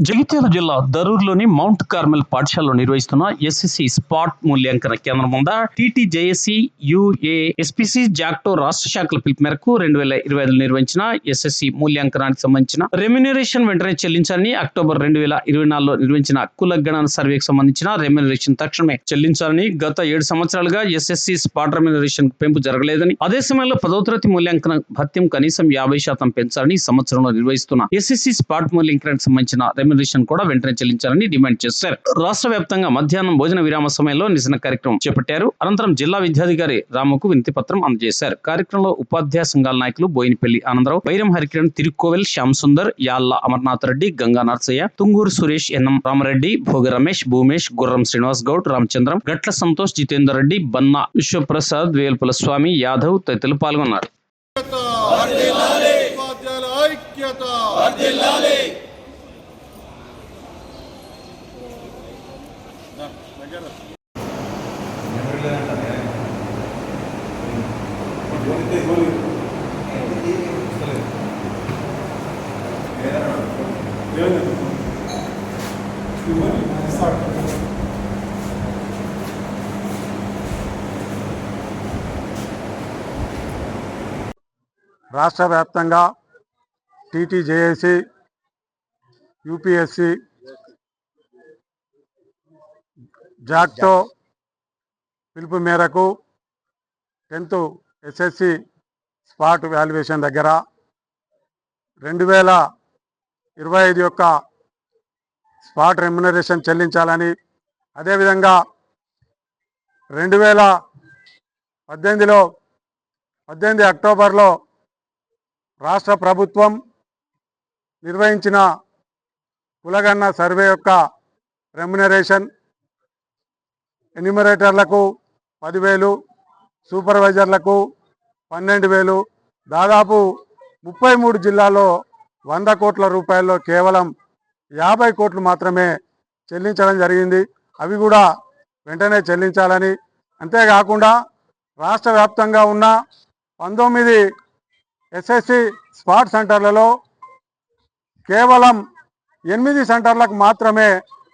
జగిత్యాల జిల్లా దరూర్లోని mount Carmel పాఠశాలలో నిర్వహిస్తున్న ఎస్ఎస్సి స్పాట్ మూల్యాంకన కేంద్రం వద్ద టీటీజేఏసీ యుఏ ఎస్పీసీ జాక్టో రాష్ట్ర శాఖల పిలుపు మేరకు 2025 నిర్వహించిన ఎస్ఎస్సి మూల్యాంకనానికి సంబంధించిన రెమ్యునరేషన్ వెంటనే చెల్లించాలని, అక్టోబర్ 2024లో నిర్వహించిన కుల గణన సర్వేకి సంబంధించిన రెమ్యునరేషన్ తక్షణమే చెల్లించాలని, గత 7 సంవత్సరాలుగా ఎస్ఎస్సి స్పాట్ రెమ్యునరేషన్ పెంపు జరగలేదని, అదే సమయంలో 10వ తరగతి మూల్యాంకన భత్యం కనీసం 50% పెంచాలని, ఈ సంవత్సరంలో నిర్వహిస్తున్న ఎస్ఎస్సి స్పాట్ మూల్యాంకనానికి సంబంధించిన రెమ్యునరేషన్ కూడా వెంటనే చెల్లించాలని డిమాండ్ చేశారు. రాష్ట్ర వ్యాప్తంగా మధ్యాహ్నం భోజన విరామ సమయంలో నిరసన కార్యక్రమం చేపట్టారు. అనంతరం జిల్లా విద్యాధికారి రాముకు వినతి పత్రం అందజేశారు. కార్యక్రమంలో ఉపాధ్యాయ సంఘాల నాయకులు బోయినపల్లి ఆనందరావు, బైరం హరికిరణ్, తిరుక్కోవెల్ శ్యామ్ సుందర్, యాళ్ల అమర్నాథ్ రెడ్డి, గంగా నర్సయ్య, తుంగూరు సురేష్, ఎన్ఎం రామరెడ్డి, భోగి రమేష్, భూమేష్, గుర్రం శ్రీనివాస్ గౌడ్, రామచంద్రం, గట్ల సంతోష్, జితేందర్ రెడ్డి, బన్నా విశ్వప్రసాద్, వేల్పుల స్వామి, యాదవ్ తదితరులు పాల్గొన్నారు. రాష్ట్ర వ్యాప్తంగా టీటీజేఏసీ, యూపీఎస్సీ, జాక్టో పిలుపు మేరకు 10th ఎస్ఎస్సి స్పాట్ వాల్యుయేషన్ దగ్గర 2025 యొక్క స్పాట్ రెమ్యునరేషన్ చెల్లించాలని, అదేవిధంగా 2018 అక్టోబర్లో రాష్ట్ర ప్రభుత్వం నిర్వహించిన కులగణన సర్వే యొక్క రెమ్యునరేషన్ ఎన్యూమరేటర్లకు 10,000, సూపర్వైజర్లకు 12,000, దాదాపు 33 జిల్లాల్లో 100 కోట్ల రూపాయల్లో కేవలం 50 కోట్లు మాత్రమే చెల్లించడం జరిగింది. అవి కూడా వెంటనే చెల్లించాలని, అంతేకాకుండా రాష్ట్ర వ్యాప్తంగా ఉన్న 19 ఎస్ఎస్సి స్పాట్ సెంటర్లలో కేవలం 8 సెంటర్లకు మాత్రమే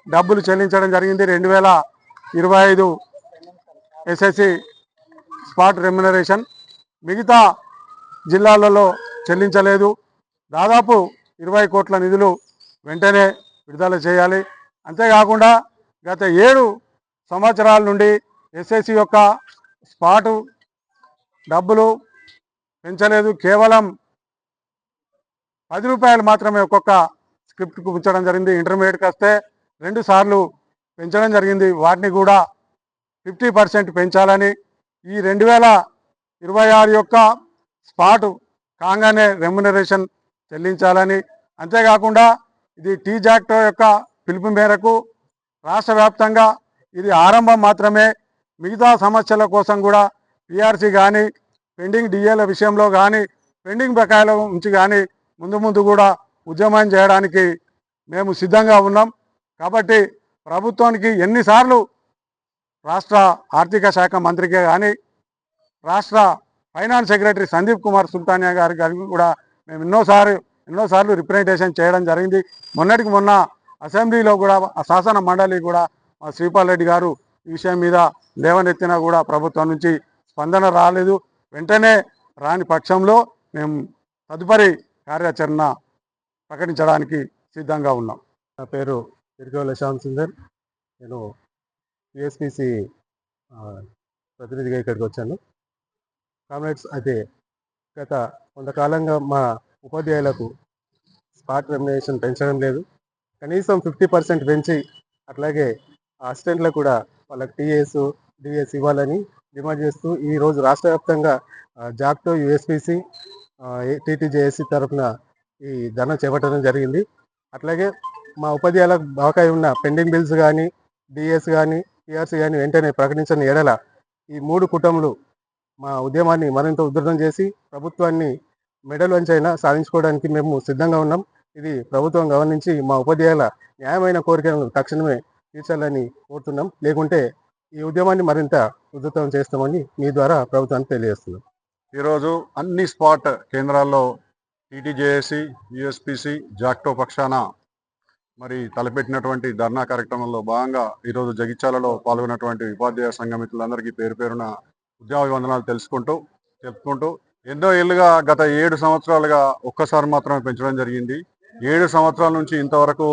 డబ్బులు చెల్లించడం జరిగింది. 2025 ఎస్ఎస్సి స్పాట్ రెమ్యునరేషన్ మిగతా జిల్లాలలో చెల్లించలేదు. దాదాపు 20 కోట్ల నిధులు వెంటనే విడుదల చేయాలి. అంతేకాకుండా గత 7 సంవత్సరాల నుండి ఎస్ఎస్సి యొక్క స్పాటు డబ్బులు పెంచలేదు. కేవలం 10 రూపాయలు మాత్రమే ఒక్కొక్క స్క్రిప్ట్కు ఉంచడం జరిగింది. ఇంటర్మీడియట్కి వస్తే 2 సార్లు పెంచడం జరిగింది. వాటిని కూడా 50% పెంచాలని, ఈ 2026 యొక్క స్పాటు కాగానే రెమ్యునరేషన్ చెల్లించాలని, అంతేకాకుండా ఇది టీ జాక్టో యొక్క పిలుపు మేరకు రాష్ట్ర వ్యాప్తంగా ఇది ఆరంభం మాత్రమే. మిగతా సమస్యల కోసం కూడా పిఆర్సీ కానీ, పెండింగ్ డిఏల విషయంలో కానీ, పెండింగ్ బకాయిల నుంచి కానీ ముందు కూడా ఉద్యమం చేయడానికి మేము సిద్ధంగా ఉన్నాం. కాబట్టి ప్రభుత్వానికి ఎన్నిసార్లు రాష్ట్ర ఆర్థిక శాఖ మంత్రికే కానీ, రాష్ట్ర ఫైనాన్స్ సెక్రటరీ సందీప్ కుమార్ సుల్తానియా గారికి కూడా మేము ఎన్నోసార్లు రిప్రజెంటేషన్ చేయడం జరిగింది. మొన్నటికి మొన్న అసెంబ్లీలో కూడా, శాసన మండలి కూడా శ్రీపాల్ రెడ్డి గారు ఈ విషయం మీద లేవనెత్తినా కూడా ప్రభుత్వం నుంచి స్పందన రాలేదు. వెంటనే రాని పక్షంలో మేము తదుపరి కార్యాచరణ ప్రకటించడానికి సిద్ధంగా ఉన్నాం. నా పేరు తిరుకోవెల శ్యామ్ సుందర్. నేను యూఎస్పీసీ ప్రతినిధిగా ఇక్కడికి వచ్చాను. కామ్రేడ్స్, అయితే గత కొంతకాలంగా మా ఉపాధ్యాయులకు స్పాట్ రెమ్యునరేషన్ పెంచడం లేదు. కనీసం 50% పెంచి, అట్లాగే అసిస్టెంట్లకు కూడా వాళ్ళకి టీఎస్, డిఎస్ ఇవ్వాలని డిమాండ్ చేస్తూ ఈరోజు రాష్ట్ర వ్యాప్తంగా జాక్టో, యూఎస్పీసీ, టీటీజేఏసీ తరఫున ఈ ధర్నా చేపట్టడం జరిగింది. అట్లాగే మా ఉపాధ్యాయులకు బకాయి ఉన్న పెండింగ్ బిల్స్ కానీ, డిఎస్ కానీ, పిఆర్సీ కానీ వెంటనే ప్రకటించని ఎడల ఈ 3 కుటుంబాలు మా ఉద్యమాన్ని మరింత ఉధృతం చేసి ప్రభుత్వాన్ని మెడల్ వంచైనా సాధించుకోవడానికి మేము సిద్ధంగా ఉన్నాం. ఇది ప్రభుత్వం గమనించి మా ఉపాధ్యాయుల న్యాయమైన కోరికలను తక్షణమే తీర్చాలని కోరుతున్నాం. లేకుంటే ఈ ఉద్యమాన్ని మరింత ఉధృతం చేస్తామని మీ ద్వారా ప్రభుత్వానికి తెలియజేస్తున్నాం. ఈరోజు అన్ని స్పాట్ కేంద్రాల్లో టీటీజేఏసీ, యూఎస్పీసీ, జాక్టో పక్షాన మరి తలపెట్టినటువంటి ధర్నా కార్యక్రమంలో భాగంగా ఈరోజు జగిత్యాలలో పాల్గొన్నటువంటి ఉపాధ్యాయ సంఘ మిత్రులందరికీ పేరు పేరున ఉద్యాభివందనాలు చెప్పుకుంటూ ఎన్నో ఏళ్ళుగా గత 7 సంవత్సరాలుగా ఒక్కసారి మాత్రమే పెంచడం జరిగింది. 7 సంవత్సరాల నుంచి ఇంతవరకు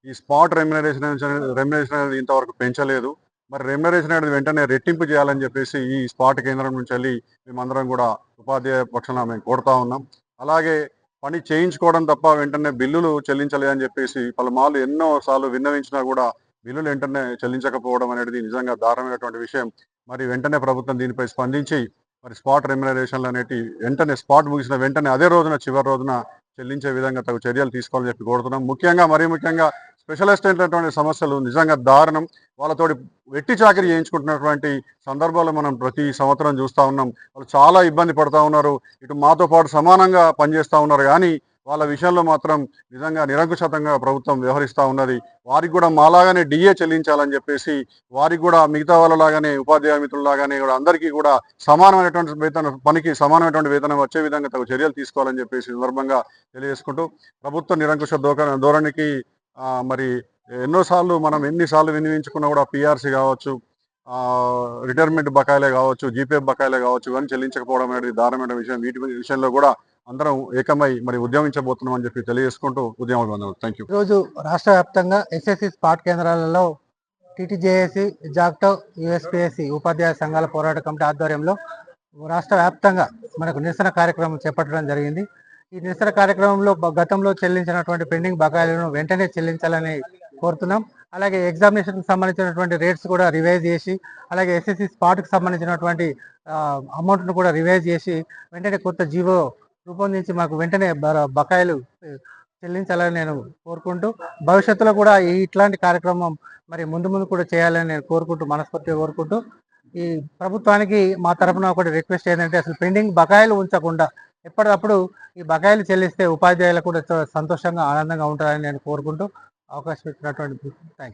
ఈ స్పాట్ రెమ్యునరేషన్ అనేది ఇంతవరకు పెంచలేదు. మరి రెమ్యునరేషన్ అనేది వెంటనే రెట్టింపు చేయాలని చెప్పేసి ఈ స్పాట్ కేంద్రం నుంచి వెళ్ళి మేమందరం కూడా ఉపాధ్యాయ పక్షాన మేము కోరుతా ఉన్నాం. అలాగే పని చేయించుకోవడం తప్ప వెంటనే బిల్లులు చెల్లించలేదని చెప్పేసి పలుమార్లు ఎన్నో సార్లు విన్నవించినా కూడా బిల్లులు వెంటనే చెల్లించకపోవడం అనేది నిజంగా దారుణమైనటువంటి విషయం. మరి వెంటనే ప్రభుత్వం దీనిపై స్పందించి మరి స్పాట్ రెమ్యునరేషన్లు అనేటి వెంటనే స్పాట్ ముగిసిన వెంటనే అదే రోజున చివరి రోజున చెల్లించే విధంగా తగు చర్యలు తీసుకోవాలని చెప్పి కోరుతున్నాం. మరీ ముఖ్యంగా స్పెషలిస్ట్ అయినటువంటి సమస్యలు నిజంగా దారుణం. వాళ్ళతోటి వెట్టి చాకరీ చేయించుకుంటున్నటువంటి సందర్భాలు మనం ప్రతి సంవత్సరం చూస్తూ ఉన్నాం. వాళ్ళు చాలా ఇబ్బంది పడుతూ ఉన్నారు. ఇటు మాతో పాటు సమానంగా పనిచేస్తూ ఉన్నారు, కానీ వాళ్ళ విషయంలో మాత్రం నిజంగా నిరంకుశతంగా ప్రభుత్వం వ్యవహరిస్తూ ఉన్నది. వారికి కూడా మాలాగానే డిఏ చెల్లించాలని చెప్పేసి, వారికి కూడా మిగతా వాళ్ళలాగానే ఉపాధ్యాయ మిత్రులలాగానే కూడా అందరికీ కూడా పనికి సమానమైనటువంటి వేతనం వచ్చే విధంగా తగు చర్యలు తీసుకోవాలని చెప్పేసి సందర్భంగా తెలియజేసుకుంటూ, ప్రభుత్వ నిరంకుశ ధోరణికి మరి ఎన్నిసార్లు వినియోగించుకున్నా కూడా పిఆర్సీ కావచ్చు, రిటైర్మెంట్ బకాయిలే కావచ్చు, జీపీఎఫ్ బకాయిలే కావచ్చు, ఇవన్నీ చెల్లించకపోవడం అనేది దారుణమైన విషయం. వీటి విషయంలో కూడా అందరం ఏకమై మరి ఉద్యమించబోతున్నాం అని చెప్పి తెలియజేసుకుంటూ ఉద్యమం. Thank you. ఈరోజు రాష్ట్ర వ్యాప్తంగా ఎస్ఎస్సి స్పాట్ కేంద్రాలలో టీటీజేఏసీ, జాక్టో, యూఎస్పీఎస్సీ ఉపాధ్యాయ సంఘాల పోరాట కమిటీ ఆధ్వర్యంలో రాష్ట్ర వ్యాప్తంగా మనకు నిరసన కార్యక్రమం చేపట్టడం జరిగింది. ఈ నిరసన కార్యక్రమంలో గతంలో చెల్లించినటువంటి పెండింగ్ బకాయిలను వెంటనే చెల్లించాలని కోరుతున్నాం. అలాగే ఎగ్జామినేషన్కి సంబంధించినటువంటి రేట్స్ కూడా రివైజ్ చేసి, అలాగే ఎస్ఎస్సి స్పాట్కి సంబంధించినటువంటి అమౌంట్ను కూడా రివైజ్ చేసి వెంటనే కొత్త జీవో రూపొందించి మాకు వెంటనే బకాయిలు చెల్లించాలని నేను కోరుకుంటూ, భవిష్యత్తులో కూడా ఇట్లాంటి కార్యక్రమం మరి ముందు కూడా చేయాలని నేను మనస్ఫూర్తిగా కోరుకుంటూ, ఈ ప్రభుత్వానికి మా తరఫున ఒకటి రిక్వెస్ట్ ఏంటంటే, అసలు పెండింగ్ బకాయిలు ఉంచకుండా ఎప్పటికప్పుడు ఈ బకాయిలు చెల్లిస్తే ఉపాధ్యాయులకు కూడా సంతోషంగా ఆనందంగా ఉంటుందని నేను కోరుకుంటూ అవకాశం ఇచ్చినటువంటి థ్యాంక్ యూ.